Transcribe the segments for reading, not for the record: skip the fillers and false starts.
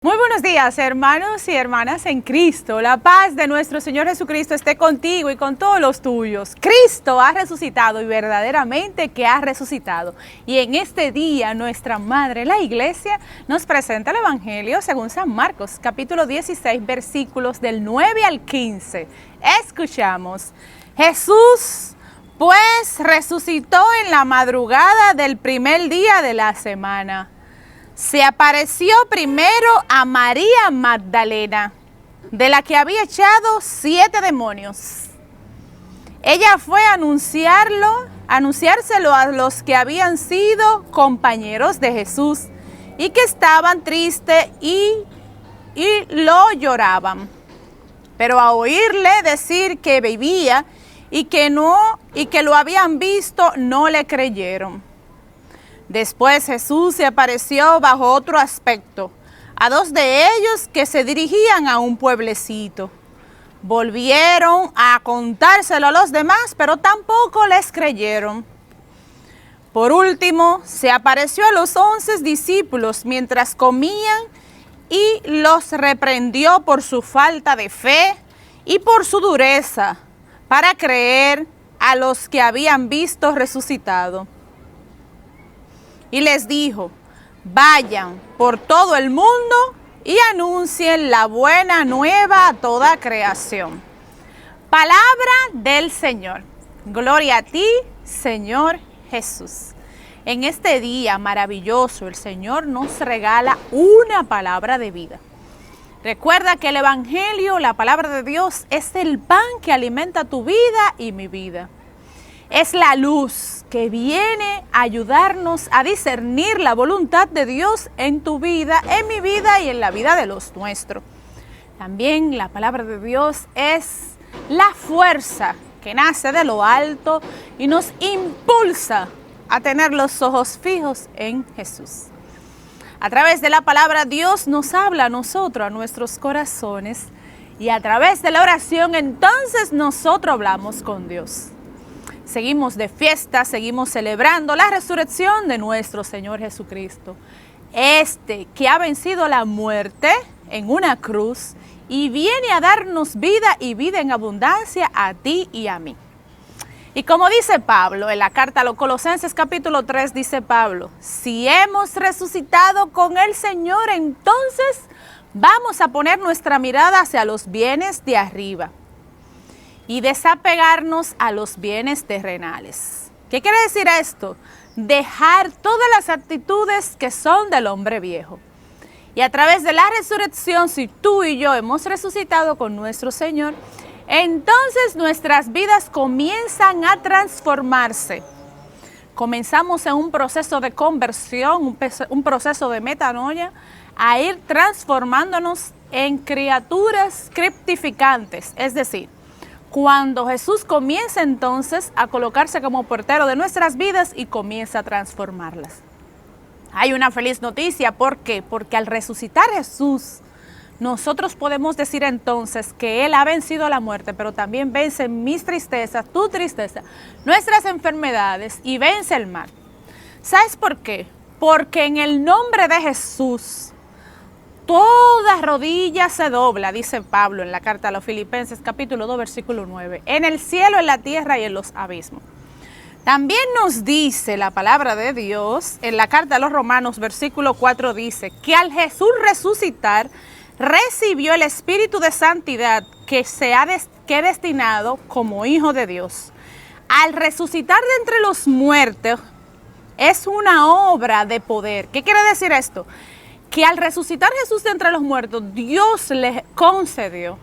Muy buenos días, hermanos y hermanas en Cristo. La paz de nuestro Señor Jesucristo esté contigo y con todos los tuyos. Cristo ha resucitado y verdaderamente que ha resucitado. Y en este día nuestra Madre, la Iglesia, nos presenta el Evangelio según San Marcos, capítulo 16, versículos del 9 al 15. Escuchamos. Jesús, pues, resucitó en la madrugada del primer día de la semana. Se apareció primero a María Magdalena, de la que había echado 7 demonios. Ella fue a anunciárselo a los que habían sido compañeros de Jesús y que estaban tristes y lo lloraban. Pero a oírle decir que vivía y que lo habían visto, no le creyeron. Después Jesús se apareció bajo otro aspecto a 2 de ellos que se dirigían a un pueblecito. Volvieron a contárselo a los demás, pero tampoco les creyeron. Por último, se apareció a los 11 discípulos mientras comían y los reprendió por su falta de fe y por su dureza para creer a los que habían visto resucitado. Y les dijo: vayan por todo el mundo y anuncien la buena nueva a toda creación. Palabra del Señor. Gloria a ti, Señor Jesús. En este día maravilloso, el Señor nos regala una palabra de vida. Recuerda que el Evangelio, la palabra de Dios, es el pan que alimenta tu vida y mi vida. Es la luz que viene a ayudarnos a discernir la voluntad de Dios en tu vida, en mi vida y en la vida de los nuestros. También la palabra de Dios es la fuerza que nace de lo alto y nos impulsa a tener los ojos fijos en Jesús. A través de la palabra Dios nos habla a nosotros, a nuestros corazones, y a través de la oración entonces nosotros hablamos con Dios. Seguimos de fiesta, seguimos celebrando la resurrección de nuestro Señor Jesucristo. Que ha vencido la muerte en una cruz y viene a darnos vida y vida en abundancia a ti y a mí. Y como dice Pablo en la carta a los Colosenses capítulo 3, dice Pablo: si hemos resucitado con el Señor, entonces vamos a poner nuestra mirada hacia los bienes de arriba y desapegarnos a los bienes terrenales. ¿Qué quiere decir esto? Dejar todas las actitudes que son del hombre viejo. Y a través de la resurrección, si tú y yo hemos resucitado con nuestro Señor, entonces nuestras vidas comienzan a transformarse. Comenzamos en un proceso de conversión, un proceso de metanoia, a ir transformándonos en criaturas criptificantes, es decir, cuando Jesús comienza entonces a colocarse como portero de nuestras vidas y comienza a transformarlas. Hay una feliz noticia, ¿por qué? Porque al resucitar Jesús, nosotros podemos decir entonces que Él ha vencido la muerte, pero también vence mis tristezas, tu tristeza, nuestras enfermedades y vence el mal. ¿Sabes por qué? Porque en el nombre de Jesús, toda rodilla se dobla, dice Pablo en la carta a los Filipenses capítulo 2 versículo 9, en el cielo, en la tierra y en los abismos. También nos dice la palabra de Dios en la carta a los Romanos versículo 4, dice que al Jesús resucitar recibió el Espíritu de Santidad que que destinado como Hijo de Dios. Al resucitar de entre los muertos es una obra de poder. ¿Qué quiere decir esto? Que al resucitar Jesús de entre los muertos, Dios le concedió,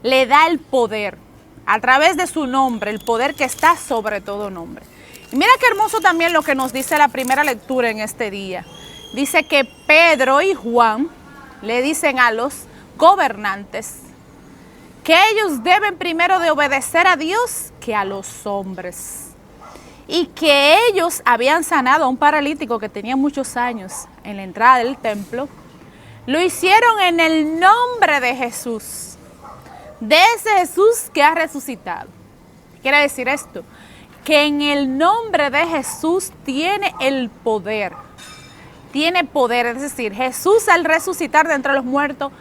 le da el poder, a través de su nombre, el poder que está sobre todo nombre. Y mira qué hermoso también lo que nos dice la primera lectura en este día. Dice que Pedro y Juan le dicen a los gobernantes que ellos deben primero de obedecer a Dios que a los hombres. Y que ellos habían sanado a un paralítico que tenía muchos años en la entrada del templo. Lo hicieron en el nombre de Jesús, de ese Jesús que ha resucitado. ¿Qué quiere decir esto? Que en el nombre de Jesús tiene el poder tiene poder, es decir, Jesús al resucitar de entre los muertos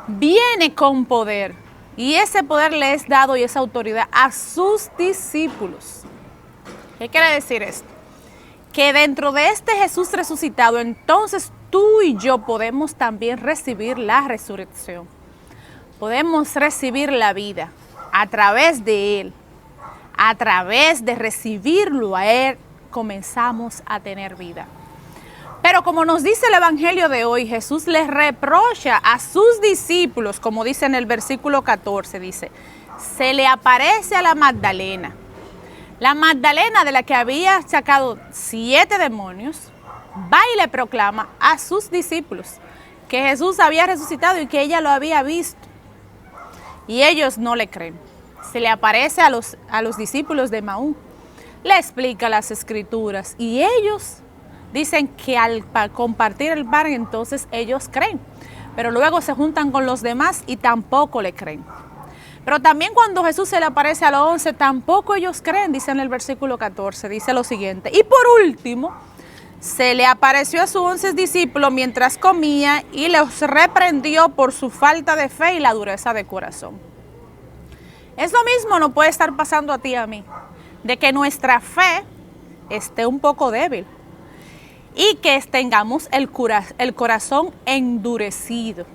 viene con poder y ese poder le es dado y esa autoridad a sus discípulos. ¿Qué quiere decir esto? Que dentro de este Jesús resucitado, entonces tú y yo podemos también recibir la resurrección. Podemos recibir la vida a través de Él. A través de recibirlo a Él, comenzamos a tener vida. Pero como nos dice el Evangelio de hoy, Jesús les reprocha a sus discípulos, como dice en el versículo 14, dice, se le aparece a la Magdalena. La Magdalena, de la que había sacado 7 demonios, va y le proclama a sus discípulos que Jesús había resucitado y que ella lo había visto. Y ellos no le creen. Se le aparece a los discípulos de Maús, le explica las escrituras y ellos dicen que al compartir el pan entonces ellos creen, pero luego se juntan con los demás y tampoco le creen. Pero también cuando Jesús se le aparece a los 11, tampoco ellos creen, dice en el versículo 14, dice lo siguiente, y por último, se le apareció a sus 11 discípulos mientras comía y los reprendió por su falta de fe y la dureza de corazón. Es lo mismo, no puede estar pasando a ti y a mí, de que nuestra fe esté un poco débil y que tengamos el corazón endurecido.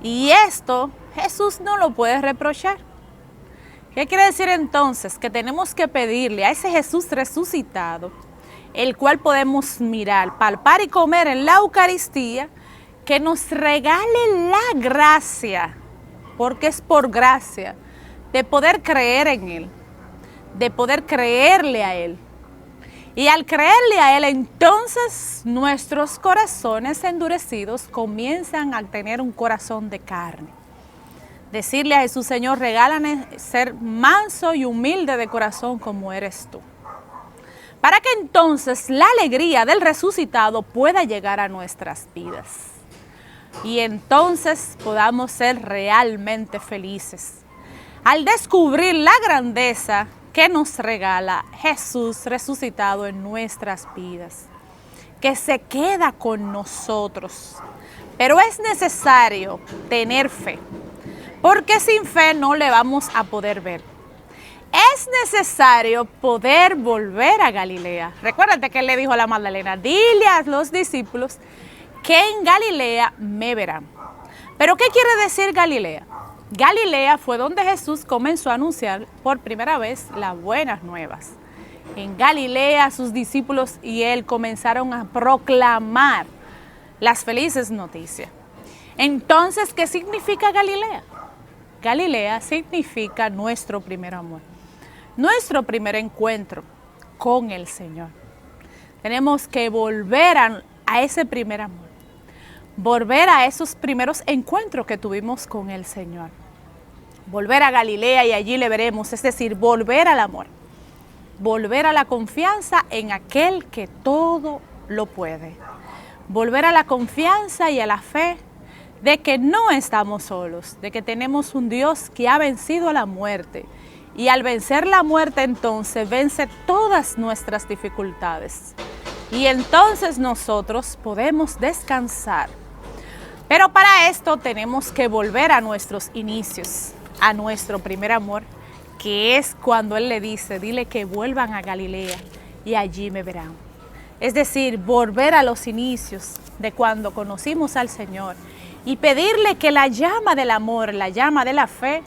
Y esto Jesús no lo puede reprochar. ¿Qué quiere decir entonces? Que tenemos que pedirle a ese Jesús resucitado, el cual podemos mirar, palpar y comer en la Eucaristía, que nos regale la gracia, porque es por gracia, de poder creer en Él, de poder creerle a Él. Y al creerle a Él, entonces nuestros corazones endurecidos comienzan a tener un corazón de carne. Decirle a Jesús, Señor, regálame ser manso y humilde de corazón como eres tú. Para que entonces la alegría del resucitado pueda llegar a nuestras vidas. Y entonces podamos ser realmente felices al descubrir la grandeza que nos regala Jesús resucitado en nuestras vidas, que se queda con nosotros. Pero es necesario tener fe, porque sin fe no le vamos a poder ver. Es necesario poder volver a Galilea. Recuérdate que él le dijo a la Magdalena, dile a los discípulos que en Galilea me verán. ¿Pero qué quiere decir Galilea? Galilea fue donde Jesús comenzó a anunciar por primera vez las buenas nuevas. En Galilea sus discípulos y él comenzaron a proclamar las felices noticias. Entonces, ¿qué significa Galilea? Galilea significa nuestro primer amor, nuestro primer encuentro con el Señor. Tenemos que volver a ese primer amor, volver a esos primeros encuentros que tuvimos con el Señor. Volver a Galilea y allí le veremos, es decir, volver al amor, volver a la confianza en aquel que todo lo puede, volver a la confianza y a la fe de que no estamos solos, de que tenemos un Dios que ha vencido a la muerte y al vencer la muerte entonces vence todas nuestras dificultades y entonces nosotros podemos descansar. Pero para esto tenemos que volver a nuestros inicios, a nuestro primer amor, que es cuando Él le dice, dile que vuelvan a Galilea y allí me verán. Es decir, volver a los inicios de cuando conocimos al Señor y pedirle que la llama del amor, la llama de la fe,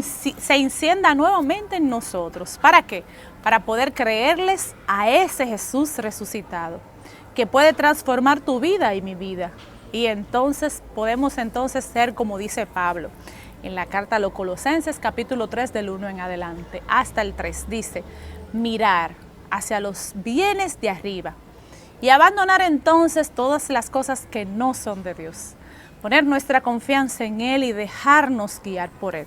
se encienda nuevamente en nosotros. ¿Para qué? Para poder creerles a ese Jesús resucitado, que puede transformar tu vida y mi vida. Y entonces podemos ser como dice Pablo en la carta a los Colosenses, capítulo 3, del 1 en adelante, hasta el 3, dice, mirar hacia los bienes de arriba y abandonar entonces todas las cosas que no son de Dios. Poner nuestra confianza en Él y dejarnos guiar por Él.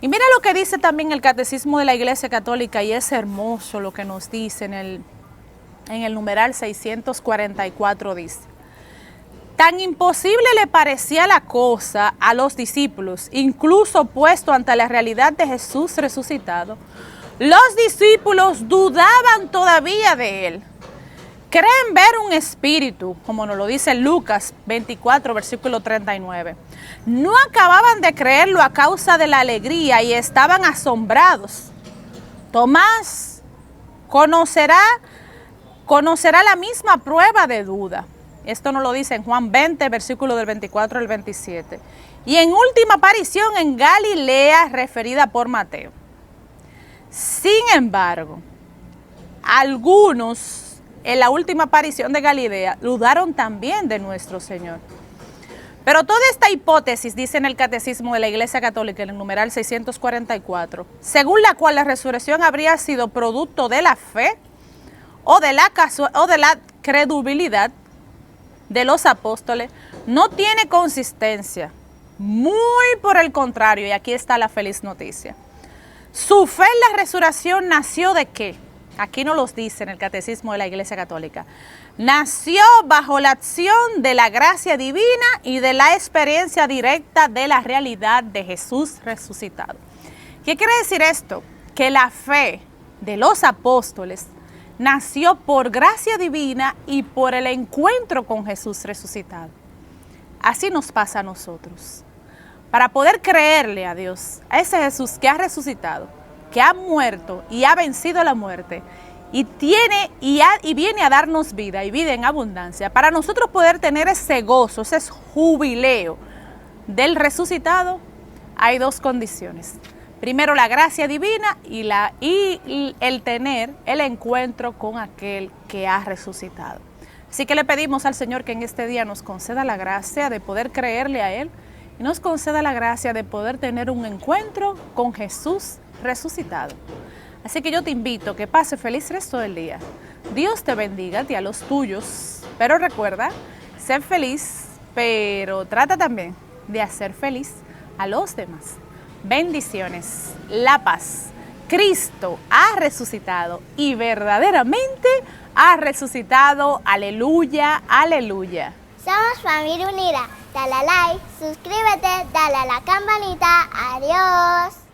Y mira lo que dice también el Catecismo de la Iglesia Católica, y es hermoso lo que nos dice en el numeral 644, dice, tan imposible le parecía la cosa a los discípulos, incluso puesto ante la realidad de Jesús resucitado, los discípulos dudaban todavía de Él, Creen ver un espíritu, como nos lo dice Lucas 24, versículo 39. No acababan de creerlo a causa de la alegría y estaban asombrados. Tomás conocerá la misma prueba de duda. Esto nos lo dice en Juan 20, versículo del 24 al 27. Y en última aparición en Galilea, referida por Mateo. Sin embargo, algunos en la última aparición de Galilea dudaron también de nuestro Señor. Pero toda esta hipótesis, dice en el Catecismo de la Iglesia Católica, en el numeral 644, según la cual la resurrección habría sido producto de la fe o de la credibilidad de los apóstoles, no tiene consistencia. Muy por el contrario, y aquí está la feliz noticia. Su fe en la resurrección nació ¿de qué? Aquí nos los dice en el Catecismo de la Iglesia Católica. Nació bajo la acción de la gracia divina y de la experiencia directa de la realidad de Jesús resucitado. ¿Qué quiere decir esto? Que la fe de los apóstoles nació por gracia divina y por el encuentro con Jesús resucitado. Así nos pasa a nosotros. Para poder creerle a Dios, a ese Jesús que ha resucitado, que ha muerto y ha vencido la muerte, y viene a darnos vida y vida en abundancia, para nosotros poder tener ese gozo, ese jubileo del resucitado, hay dos condiciones. Primero, la gracia divina y el tener el encuentro con aquel que ha resucitado. Así que le pedimos al Señor que en este día nos conceda la gracia de poder creerle a Él y nos conceda la gracia de poder tener un encuentro con Jesús resucitado. Así que yo te invito a que pase feliz resto del día. Dios te bendiga, a los tuyos, pero recuerda, ser feliz, pero trata también de hacer feliz a los demás. Bendiciones, la paz. Cristo ha resucitado y verdaderamente ha resucitado. Aleluya, aleluya. Somos Familia Unida. Dale a like, suscríbete, dale a la campanita. Adiós.